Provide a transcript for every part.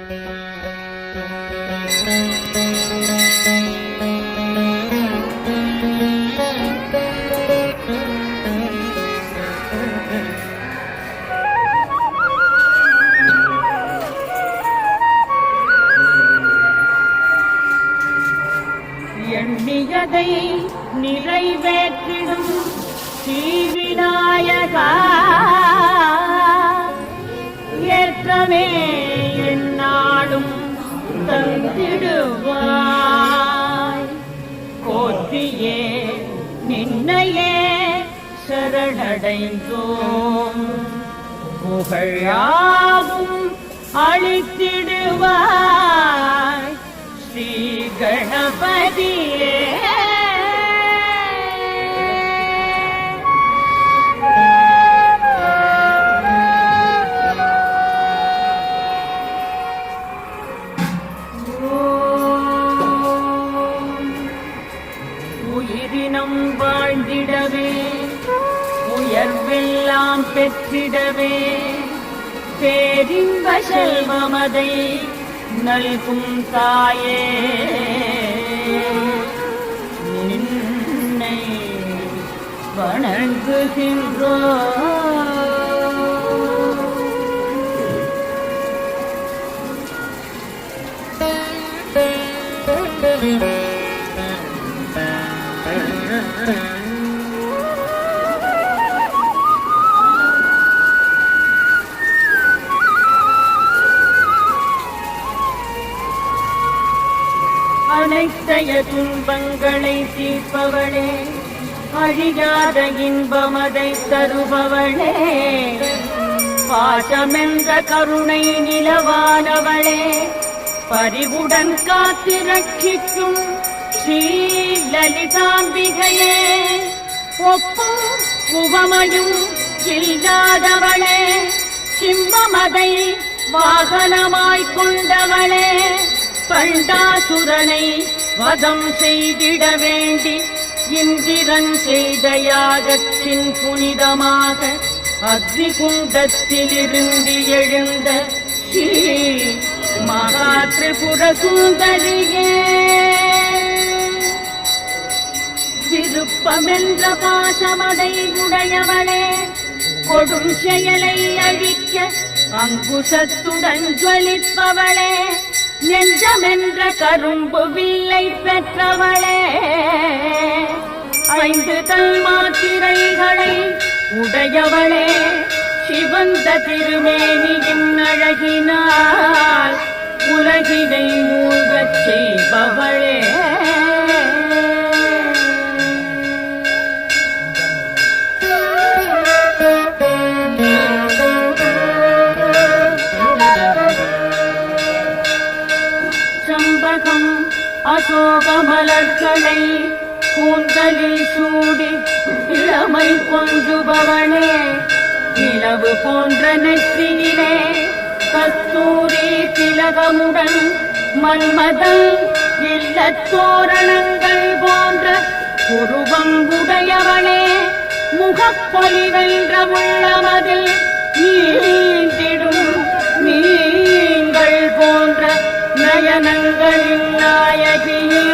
எண்ணியதை நிறைவேற்றிடும் ஸ்ரீவிநாயகா, ஏற்றமே என்னாலும் தந்திடுவாய். போற்றியே நின்னையே சரணடைந்தோம், புகழாவும் அளித்திடுவாய் ஸ்ரீ கணபதியே. உயிரினம் வாழ்ந்திடவே, உயர்வெல்லாம் பெற்றிடவே, பேரின்ப செல்வமதை நல்கும் தாயே, நின்னை வணங்குகின்றோம். அனைத்தைய துன்பங்களை தீர்ப்பவளே, அழியாத இன்பமதை தருபவளே, பாசமென்ற கருணை நிலவானவளே, பரிவுடன் காத்து ரட்சிக்கும் ஸ்ரீ லலிதாம்பிகையே, ஒப்பும் உவமையும் இல்லாதவளே, சிம்மமதை வாகனமாய்க் கொண்டவளே, பண்டாசுரனை வதம் செய்திட வேண்டி இந்திரன் செய்த யாகத்தின் புனிதமாக அக்னி குண்டத்திலிருந்து எழுந்த ஸ்ரீ மகா திரிபுர சுந்தரியே, விருப்பமென்ற பாசமடை உடையவளே, கொடும் செயலை அழிக்க அங்குசத்துடன் ஜொலிப்பவளே, நெஞ்சமென்ற கரும்பு வில்லை பெற்றவளே, ஐந்து தன்மாத்திரைகளை உடையவளே, சிவந்த திருமேனியின் அழகினால் உலகினை மூழ்கச் செய்பவளே, சம்பகம் அசோக மலர்களை கூந்தலில் சூடி இளமை கொஞ்சுபவனே, நிலவு போன்ற நெற்றியிலே கஸ்தூரி திலகமுடன் மன்மதன் இல்லத் தோரணங்கள் போன்ற உருவம் உடையவனே, முகப்பொலிவென்ற உள்ளமதில் நீந்திடும் நீங்கள் போன்ற நயனங்களின் நாயகியே,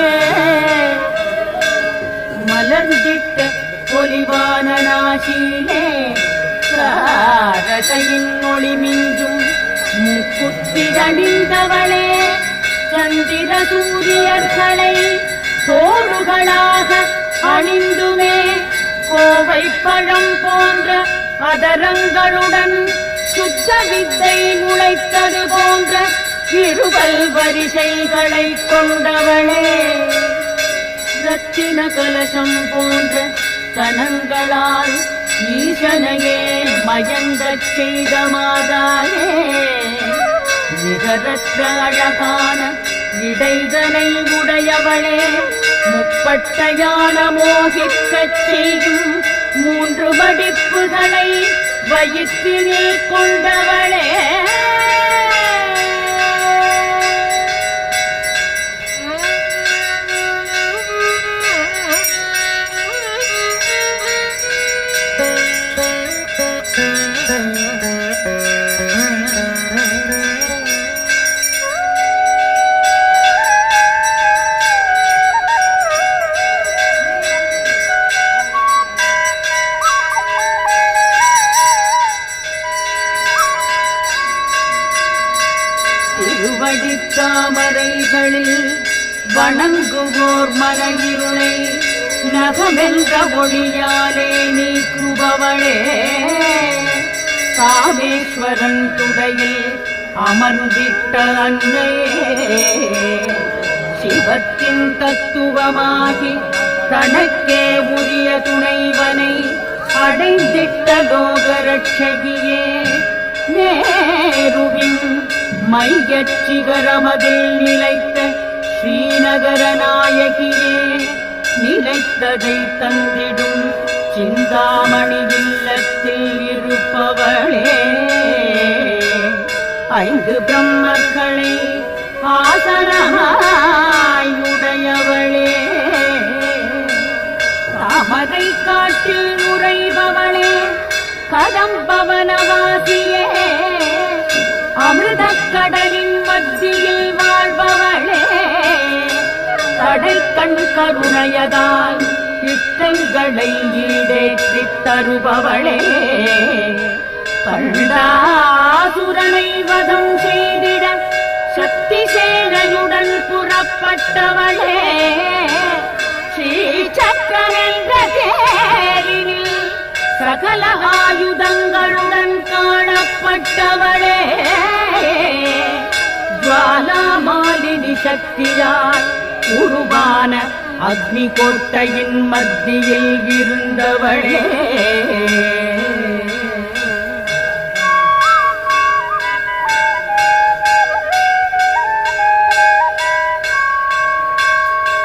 மலர்ந்திட்ட பொலிவான நாசியிலே சாரதையின் ஒளி மிஞ்சும் முக்குத்திரணிந்தவளே, சந்திர சூரியர்களை தோடுகளாக அணிந்துமே, கோவை பழம் போன்ற அதரங்களுடன் சுத்த வித்தை முளைத்தது போன்ற இருவல் வரிசைகளை கொண்டவளே, ரத்தின கலசம் போன்ற தனங்களால் ஈசனையே மயங்கச் செய்த மாதாயே, நிகரற்ற அழகான இடைதனை உடையவளே, முப்பட்டையான மோகிக்கச் செய்யும் மூன்று வடிப்புகளை வயிற்றினில் கொண்டவளே, தாமரைகளில் வணங்குவோர் மனஇருளை நகமென்ற ஒளியாலே நீக்குபவளே காமேஸ்வரன் துடையில் அமர்ந்திட்ட அன்னையே சிவத்தின் தத்துவமாகி தனக்கே உரிய துணைவனை அடைந்திட்ட லோகரட்சகியே நேருவின் மையச்சிகரமதில் நிலைத்த ஸ்ரீநகர நாயகியே நிலைத்ததை தந்திடும் சிந்தாமணி இல்லத்தில் இருப்பவளே ஐந்து பிரம்மர்களை ஆசனமாயுடையவளே தாமரை காட்டில் உறைபவளே கதம்பவனவாசியே அமிர்தக் கடலின் மத்தியில் வாழ்பவளே கடல் கண் கருணையதால் இஷ்டங்களை ஈடேற்றித் தருபவளே பண்டாசுரனை வதம் செய்திட சக்தி சேனையுடன் புறப்பட்டவளே ஸ்ரீசக்கரென்ற தேரினில் சகல ஆயுதங்களுடன் காணப்பட்டவளே ஜுவாலாமாலினி சக்தியால் உருவான அக்னி கோட்டையின் மத்தியில் இருந்தவளே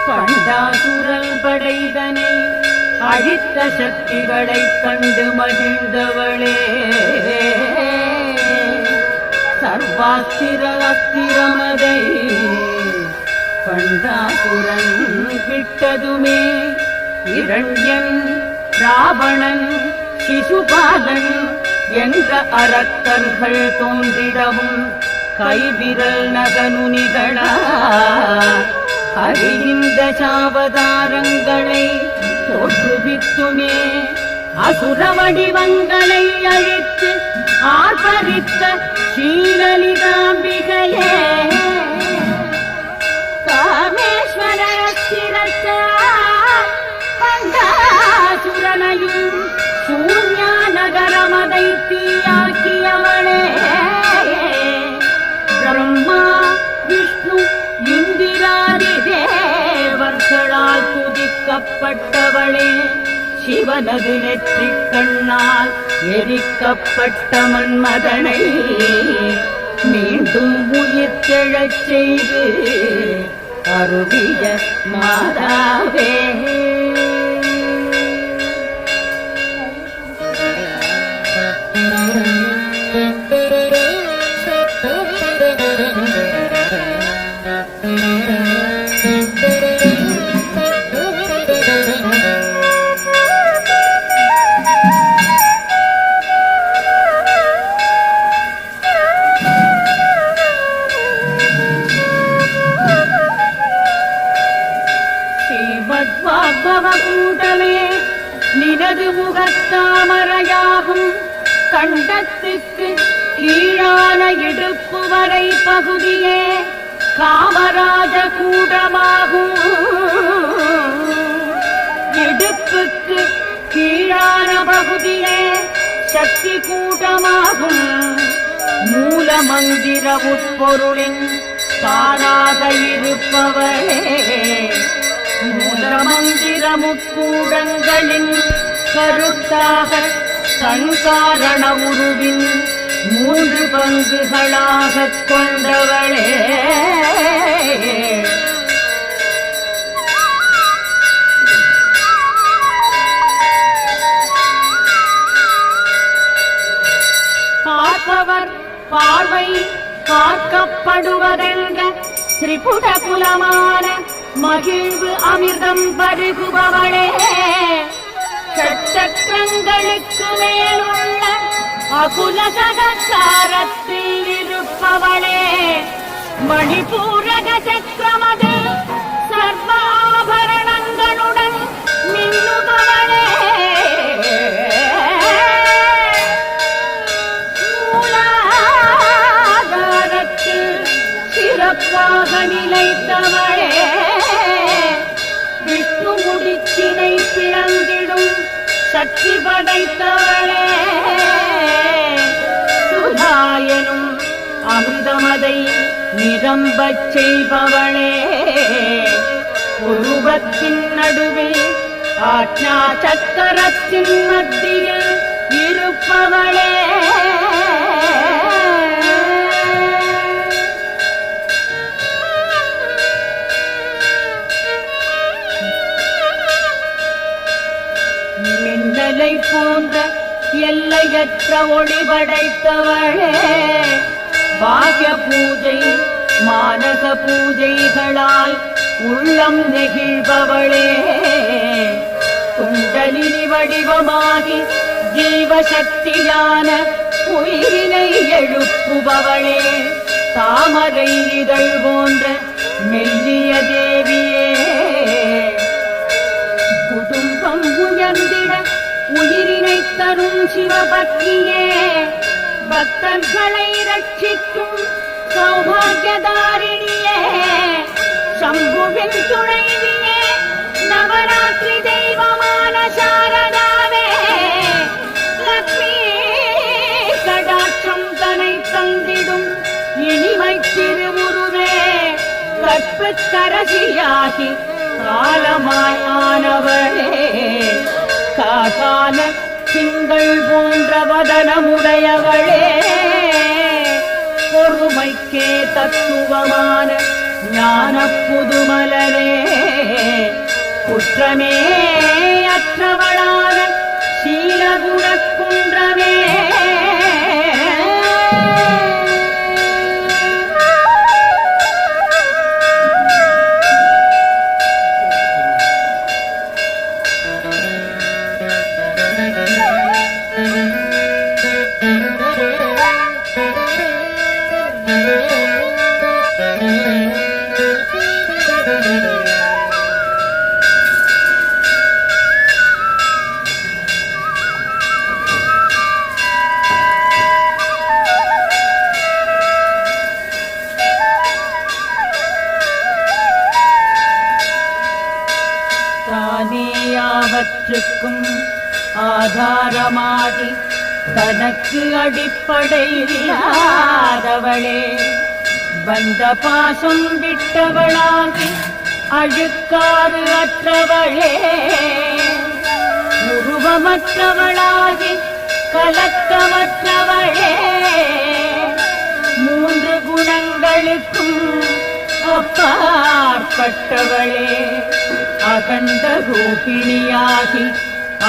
பண்டாசுரல் படைதனை அழித்த சக்திகளைக் கண்டு மகிழ்ந்தவளே சர்வாஸ்திர அஸ்திரமதை பண்டாசுரன் விட்டதுமே இரண்யன் ராவணன் சிசுபாலன் என்ற அரக்கர்கள் தோன்றிடவும் கைவிரல் நகனுனிகளா அறிந்த சாவதாரங்களை தோற்றுவித்துமே அசுர வடிவங்களை அழித்து ஆர்ப்பரித்த ஸ்ரீலலிதாம்பிகையே காமேஸ்வர பண்டாசுரனையும் சூன்யா நகரமதை தீயாக்கியவளே பிரம்மா விஷ்ணு இந்திராதி தேவர்களால் துதிக்கப்பட்டவளே சிவனது நெற்றிக் கண்ணால் எரிக்கப்பட்ட மன்மதனை மீண்டும் உயிர் தெழச் செய்து அருவிய மாதாவே கூட்டமே நினது முகத்தாமரையாகும் கண்டத்துக்கு கீழான இடுப்பு வரை பகுதியே காமராஜ கூடமாகும் இடுப்புக்கு கீழான பகுதியே சக்தி கூட்டமாகும் மூல மந்திர உட்பொருளின் தானாக இருப்பவளே மூலமந்திர முக்கூடங்களின் கருத்தாக சங்காரண உருவின் 3 பங்குகளாகக் கொண்டவளே பார்ப்பவர் பார்வை பார்க்கப்படுவதென்ற திரிபுட குலமான மகிழ்வு அமிர்தம் பருகுபவளே சச்சக்கரங்களுக்கு மேலுள்ள அகுல சகசாரத்தில் இருப்பவளே மணிபூரக சக்கரமது சர்வ ஆபரணங்களுடன் மின்னுபவளே மூலாதாரத்தில் சிறப்பாக சக்தி படைத்தவளே, சுதாயனும் அமிர்தமதை நிரம்பச் செய்பவளே, உருவத்தின் நடுவில் ஆக்ஞா சக்கரத்தின் மத்தியில் இருப்பவளே, மின்னலை போன்ற எல்லையற்ற ஒளி படைத்தவளே, பாக்ய பூஜை மானச பூஜைகளால் உள்ளம் நெகிழ்பவளே, குண்டலினி வடிவமாகி ஜீவசக்தியான உயிரினை எழுப்புபவளே, தாமரை இதழ் போன்ற மெல்லிய தேவியே, குடும்பம் உயர்ந்திட உயிரினை தரும் சிவபக்தியே, பக்தர்களை ரட்சிக்கும் சௌபாகியதாரிணியே, சம்புவின் துணைவியே, நவராத்திரி தெய்வமான சாரதாவே, லக்ஷ்மி கடாட்சம் தனை தந்திடும் இனிமை திருவுருவே, கற்புக்கரசியாகி காலமாயானவளே, காகால திங்கள் போன்ற வதனமுடையவளே, பொறுமைக்கே தத்துவமான ஞான புதுமலரே, குற்றமே அற்றவளான சீலகுணக்குன்றமே, தானேயாவற்றுக்கும் ஆதாரமாகி தனக்கு அடிப்படை இல்லாதவளே, பந்த பாசம் விட்டவளாகி அழுக்காறு அற்றவளே, உருவமற்றவளாகி கலக்கமற்றவளே, மூன்று குணங்களுக்கும் அப்பாற்பட்டவளே, அகண்ட ரூபிணியாகி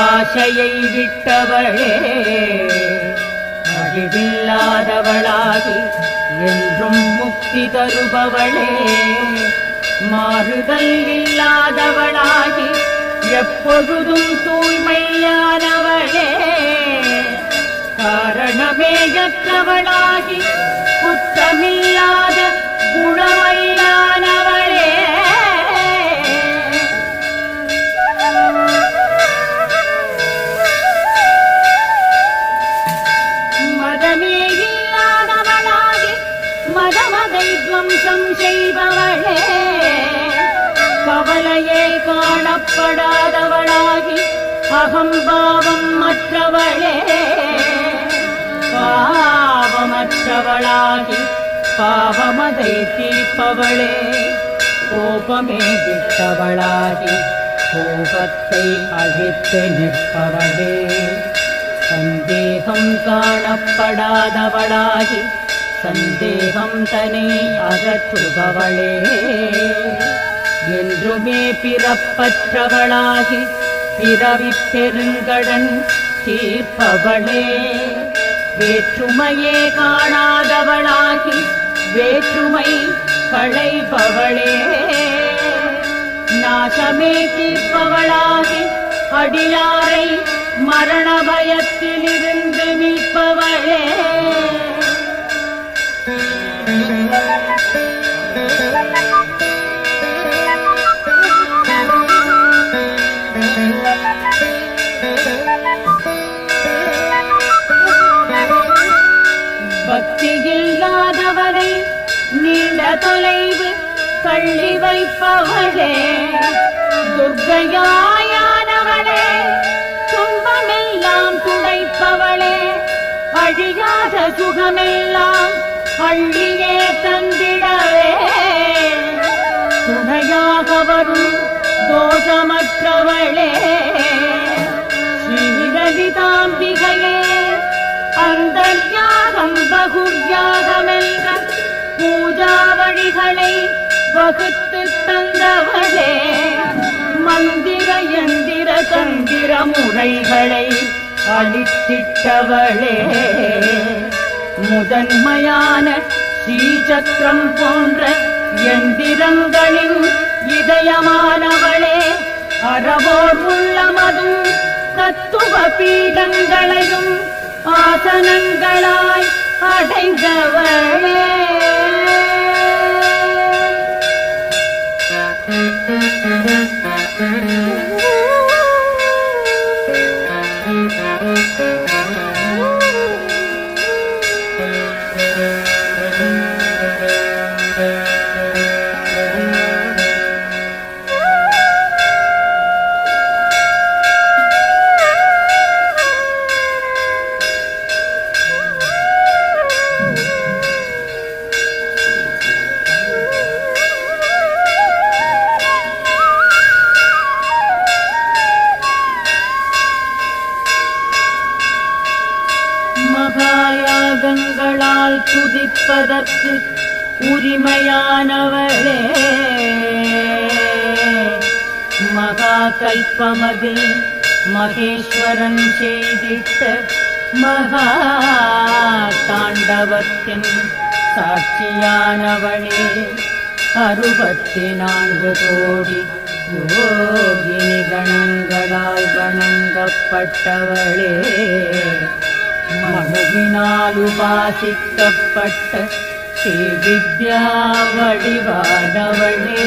ஆசையை விட்டவளே, அழிவில்லாதவளாகி என்றும் முக்தி தருபவளே, மாறுதல் இல்லாதவளாகி எப்பொழுதும் தூய்மையானவளே, காரணமேயற்றவளாகி குற்றமில்லாத குணமையானவளே, மதமே இல்லாதவளாகி மதமதை துவம்சம் செய்பவளே, கவலையே காணப்படாதவளாகி அகம்பாவம் மற்றவளே, பாவமற்றவளாகி பாவமதை தீர்ப்பவளே, கோபமே விட்டவளாகி கோபத்தை அழித்து நிற்பவளே, சந்தேகம் காணப்படாதவளாகி சந்தேகம் தனை அகற்றுபவளே, என்றுமே பிறப்பற்றவளாகி பிறவி பெருங்கடன் தீர்ப்பவளே, வேற்றுமையே காணாதவளாகி வேற்றுமை களைபவளே, நாசமே தீர்ப்பவளாகி அடியாரை மரண பயத்திலிருந்து மீட்பவளே, பக்தியில்லாதவரை நீண்ட தொலைவு தள்ளி வைப்பவளே, துர்க்கையாயானவளே, துன்பம் அழியாத சுகமெல்லாம் அள்ளியே தந்திடவே துணையாக வரும் தோஷமற்றவளே ஸ்ரீலலிதாம்பிகையே அந்தர்யாகம் பகுர்யாகமென்ற பூஜா வழிகளை வகுத்து தந்தவளே மந்திர யந்திர தந்திர முறைகளை அளித்திட்டவளே முதன்மையான ஸ்ரீசக்கரம் போன்ற எந்திரங்களின் இதயமானவளே அறவோர் உள்ளமதும் தத்துவ பீடங்களையும் ஆசனங்களாய் அடைந்தவளே மகாயாகங்களால் துதிப்பதற்கு உரிமையானவளே மகா கல்பமதில் மகேஸ்வரன் செய்திட்ட மகா தாண்டவத்தின் சாட்சியானவளே 64 கோடி யோகினி கணங்களால் வணங்கப்பட்டவளே மனதினால் உபாசிக்கப்பட்ட ஸ்ரீவித்யா வடிவானவளே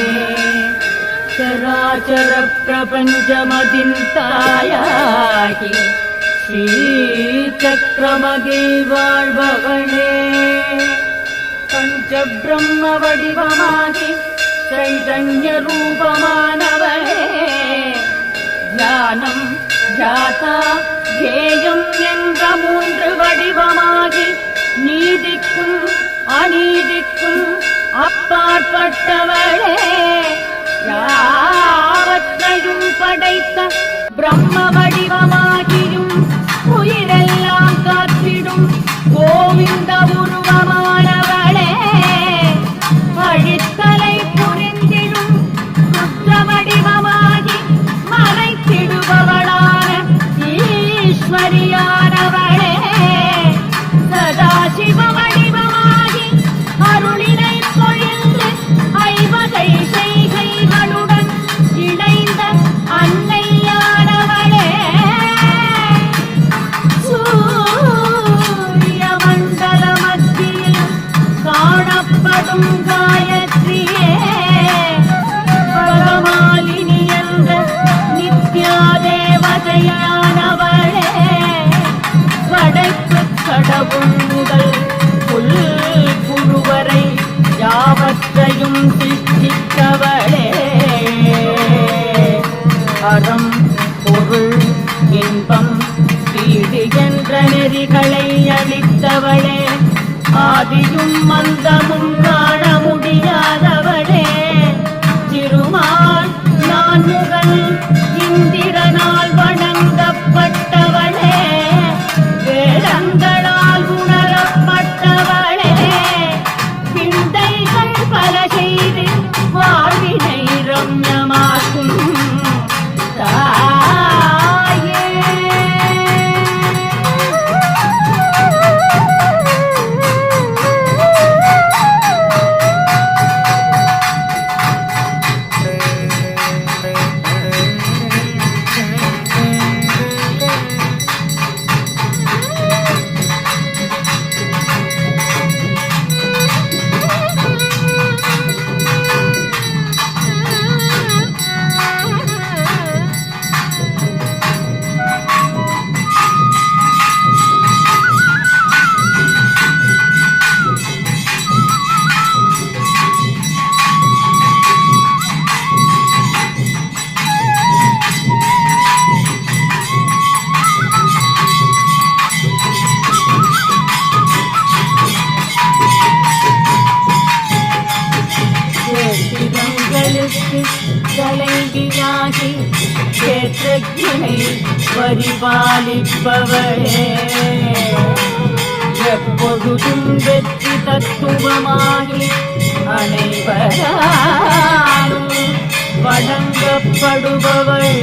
சராச்சர பிரபஞ்சமதின் தாயாகி ஸ்ரீசக்கரமதில் வாழ்பவளே பஞ்சபிரம்ம வடிவமாகி சைதன்ய ரூபமானவளே ஞானம் ஜாதா ஜேயம் என்ற 3 வடிவமாகி நீதிக்கும் அநீதிக்கும் அப்பாற்பட்டவளே யாவற்றையும் படைத்த பிரம்ம வடிவமாகியும் உயிரெல்லாம் காத்திடும் கோவிந்த உருவமானவளே அழித்தலை புரிந்திடும் ருத்ர வடிவமாகி மறைத்திடுபவளான ஈஸ்வரியானவளே சதாசிவ வடிவமாகி அருளினை பொழிந்து ஐவகை செய்கைகளுடன் இணைந்த அன்னையானவளே சூரிய மண்டல மத்தியில் காணப்படும் காயத்ரியே பரமாலினி என்ற நித்யா தேவதையானவளே படைப்பு கடவுள் முதல் புல் புழுவரை யாவற்றையும் சிருஷ்டித்தவளே அறம் பொருள் இன்பம் வீடு என்ற நெறிகளை அளித்தவளே ஆதியும் மந்தமும் காண முடியாதவளே திருமால் நான்முகன் இந்திரனால் வணங்கப்பட்டவளே வேதங்களால் உணரப்பட்டவளே பிண்டைகள் பல செய்து வாழ்வினை ரம்யமாக்கும் தாயே க்ஷேத்ரஜ்ஞனை பரிபாலிப்பவளே எப்பொழுதும் வெற்றி தத்துவமாகி அனைவராலும் வணங்கப்படுபவளே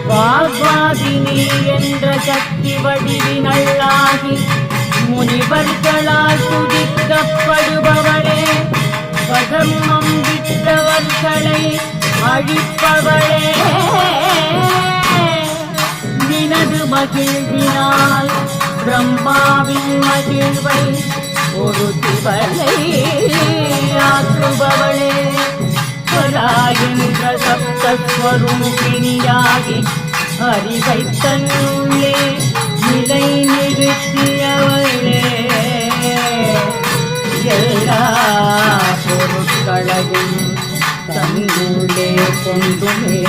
வாக்வாதினி என்ற சக்தி வடிவினள்ளாகி முனிவர்களால் துதிக்கப்படுபவளே பதர்மம் விட்டவர்களை அழிப்பவளே நினது மகிழ்வினால் பிரம்மாவின் மகிழ்வை ஒரு திவலை ஆக்குபவளே பராயென்ற சப்தஸ்வரூபிணியாகி அறிவை தன்னுள்ளே நிலை நிறுத்தியவளே எல்லா பொருட்களையும் தன்னுள்ளே கொண்டுமே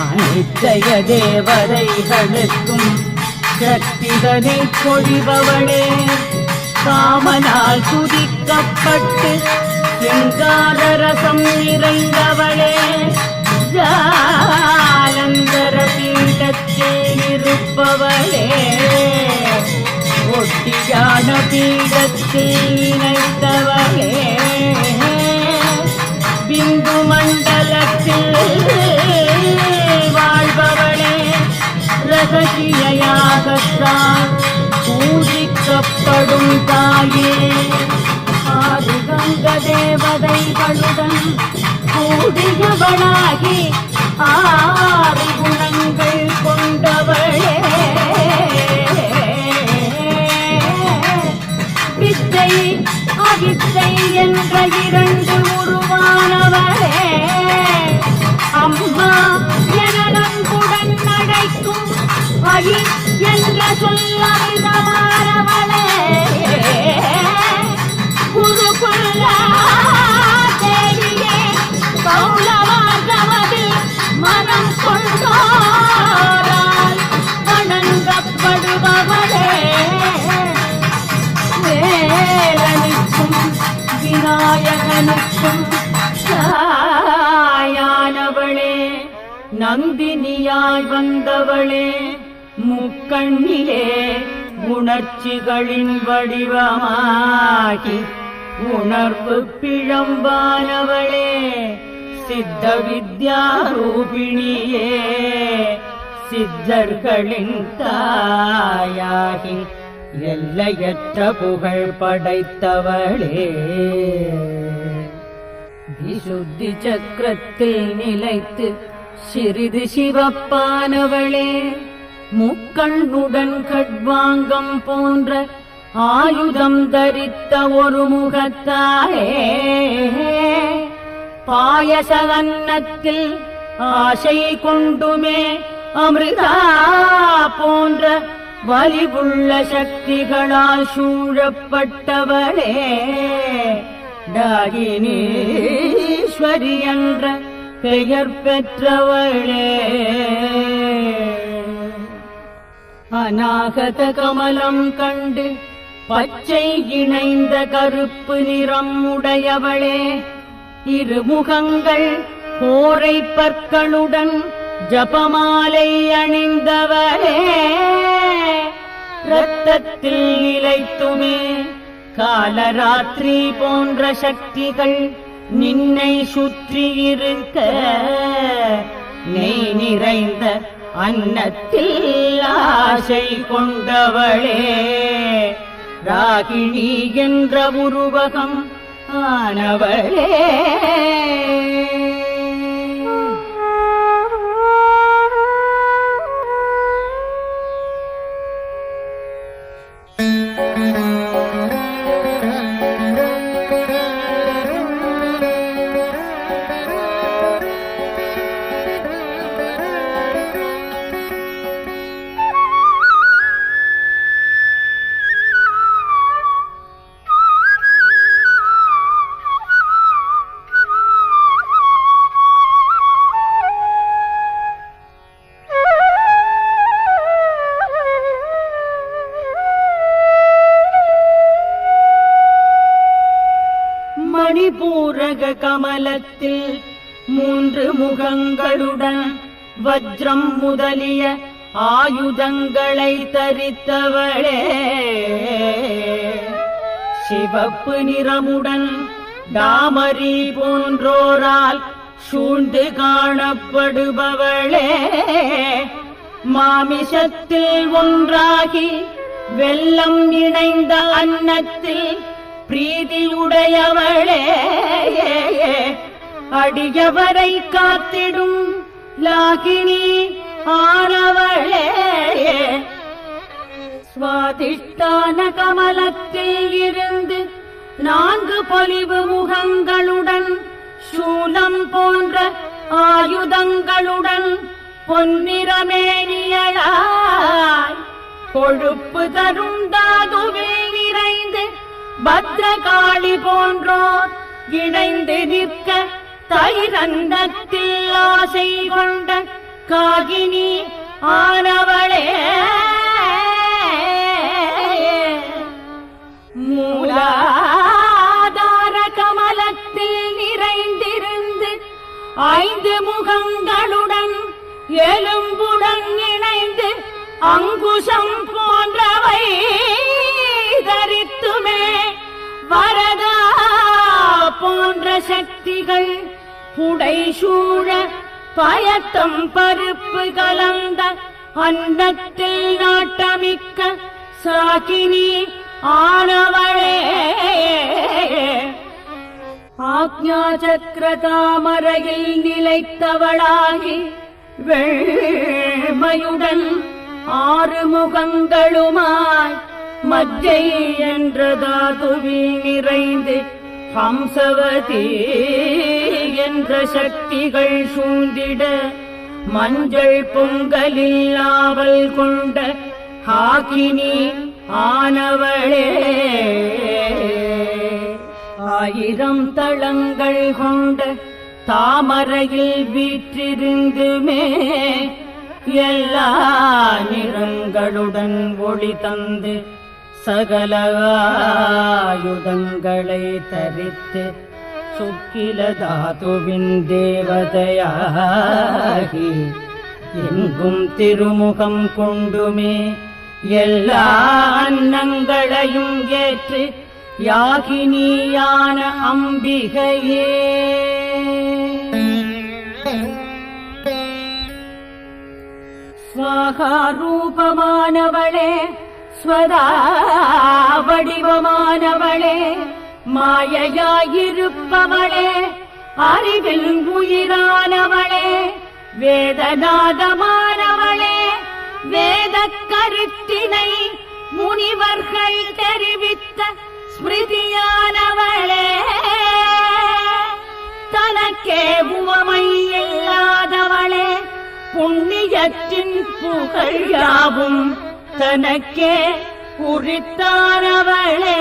அனைத்தைய தேவதைகளுக்கும் சக்திதனை பொழிபவளே காமனால் துதிக்கப்பட்டு சிங்கார ரசம் நிறைந்தவளே ஜாலந்தர பீடத்தில் இருப்பவளே ஒட்டியான பீடத்தில் இணைத்தவளே பிந்து மண்டலத்தில் வாழ்பவளே ரகசியாகத்தான் பூஜிக்கப்படும் தாயே ஆறுகங்க தேவதைகளுடன் கூடியவளாகி ஆறு குணங்கள் கொண்டவளே வித்தை அவித்தை என்ற இரண்டு உருவானவளே அம்மா என நன்புடன் நடைக்கும் அழி என்ற சொல்லவளே குருகுல தேவியே கௌளவாகமதில் மனம் கொண்டோரால் வணங்கப்படுபவளே வேலனுக்கும் விநாயகனுக்கும் தாயானவளே நந்தினியாய் வந்தவளே முக்கண்ணிலே உணர்ச்சிகளின் வடிவமாகி உணர்வு பிழம்பானவளே சித்த வித்யாரூபிணியே சித்தர்களின் தாயாகி எல்லையற்ற புகழ் படைத்தவளே விசுத்தி சக்கரத்தில் நிலைத்து சிறிது சிவப்பானவளே முக்கண்ணுடன் கட்வாங்கம் போன்ற ஆயுதம் தரித்த ஒரு முகத்தாளே பாயச அன்னத்தில் ஆசை கொண்டுமே அமிர்தா போன்ற வலிவுள்ள சக்திகளால் சூழப்பட்டவளே டாகினீஸ்வரி என்ற பெயர் பெற்றவளே அநாகத கமலம் கண்டு பச்சை இணைந்த கருப்பு நிறம் உடையவளே இருமுகங்கள் கோரை பற்களுடன் ஜபமாலை அணிந்தவளே இரத்தத்தில் நிலைத்துமே காலராத்திரி போன்ற சக்திகள் நின்னை சுற்றி இருக்க நெய் நிறைந்த அன்னத்தில் ஆசை கொண்டவளே ராகிணி என்ற உருவகம் ஆனவளே கனக கமலத்தில் 3 முகங்களுடன் வஜ்ரம் முதலிய ஆயுதங்களை தரித்தவளே, சிவப்பு நிறமுடன் தாமரை போன்றோரால் சூழ்ந்து காணப்படுபவளே, மாமிசத்தில் ஒன்றாகி வெல்லம் இணைந்த அன்னத்தில் பிரீதியுடையவளே, அடியவரை காத்திடும் லாகினி ஆனவளே, சுவாதிஷ்டான கமலத்தில் இருந்து 4 பொலிவு முகங்களுடன் சூலம் போன்ற ஆயுதங்களுடன் பொன்னிறமேனியளாய் கொழுப்பு தரும் தாதுவில் நிறைந்து பத்ரகாளி போன்றோர் இணைந்து நிற்க தைரந்தத்தில் ஆசை கொண்ட காகினி ஆனவளே, மூலாதார கமலத்தில் நிறைந்திருந்து 5 முகங்களுடன் எலும்புடன் இணைந்து அங்குசம் போன்றவை தரித்துமே வரதா போன்ற சக்திகள் புடைசூழ பயத்தம் பருப்பு கலந்த அன்னத்தில் நாட்டமிக்க சாகினி ஆனவளே, ஆக்ஞா சக்கர தாமரையில் நிலைத்தவளாகி வெள்மையுடன் 6 முகங்களுமாய் மஜ்ஜை என்ற தாதுவில் நிறைந்து ஹம்சவதி என்ற சக்திகள் சூழ்ந்திட மஞ்சள் பொங்கலில் ஆவல் கொண்ட ஹாகினி ஆனவளே, 1000 தளங்கள் கொண்ட தாமரையில் வீற்றிருந்துமே எல்லா நிறங்களுடன் ஒளி தந்து சகல ஆயுதங்களை தரித்து சுக்கில தாதுவின் தேவதையாகி எங்கும் திருமுகம் கொண்டுமே எல்லா அன்னங்களையும் ஏற்று யாகினியான அம்பிகையே, ஸ்வாகா ரூபமானவளே, ஸ்வதா வடிவமானவளே, மாயையாயிருப்பவளே, அறிவில் உயிரானவளே, வேதநாதமானவளே, வேத கருத்தினை முனிவர்கள் தெரிவித்த ஸ்மிருதியானவளே, தனக்கே உவமை இல்லாதவளே, புண்ணியத்தின் புகழ் யாவும் தனக்கே உரித்தானவளே,